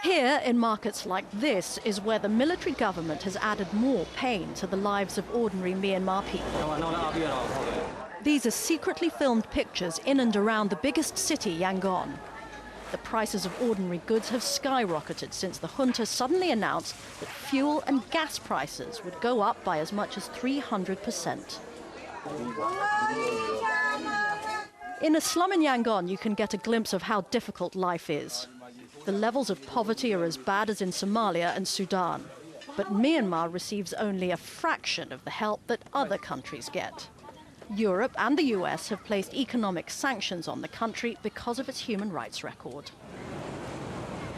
Here, in markets like this, is where the military government has added more pain to the lives of ordinary Myanmar people. These are secretly filmed pictures in and around the biggest city, Yangon. The prices of ordinary goods have skyrocketed since the junta suddenly announced that fuel and gas prices would go up by as much as 300%. In a slum in Yangon, you can get a glimpse of how difficult life is. The levels of poverty are as bad as in Somalia and Sudan. But Myanmar receives only a fraction of the help that other countries get. Europe and the US have placed economic sanctions on the country because of its human rights record.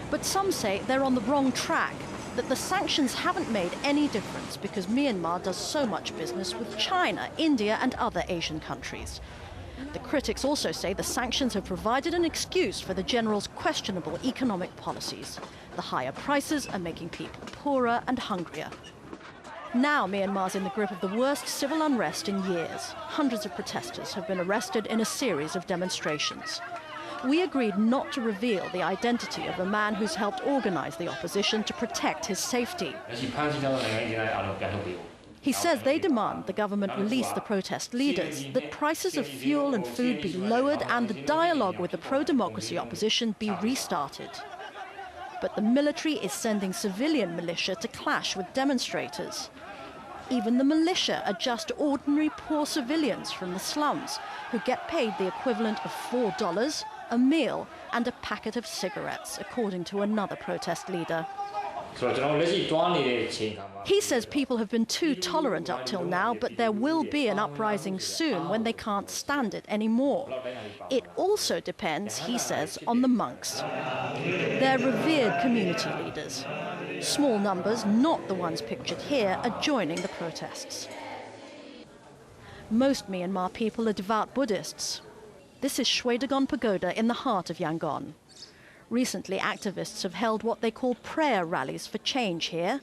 But some say they're on the wrong track, that the sanctions haven't made any difference because Myanmar does so much business with China, India and other Asian countries. The critics also say the sanctions have provided an excuse for the general's questionable economic policies. The higher prices are making people poorer and hungrier. Now Myanmar's in the grip of the worst civil unrest in years. Hundreds of protesters have been arrested in a series of demonstrations. We agreed not to reveal the identity of the man who's helped organize the opposition to protect his safety. He says they demand the government release the protest leaders, that prices of fuel and food be lowered and the dialogue with the pro-democracy opposition be restarted. But the military is sending civilian militia to clash with demonstrators. Even the militia are just ordinary poor civilians from the slums who get paid the equivalent of $4, a meal and a packet of cigarettes, according to another protest leader. He says people have been too tolerant up till now, but there will be an uprising soon when they can't stand it anymore. It also depends, he says, on the monks. They're revered community leaders. Small numbers, not the ones pictured here, are joining the protests. Most Myanmar people are devout Buddhists. This is Shwedagon Pagoda in the heart of Yangon. Recently, activists have held what they call prayer rallies for change here.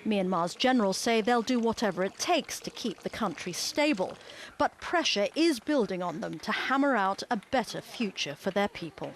Myanmar's generals say they'll do whatever it takes to keep the country stable, but pressure is building on them to hammer out a better future for their people.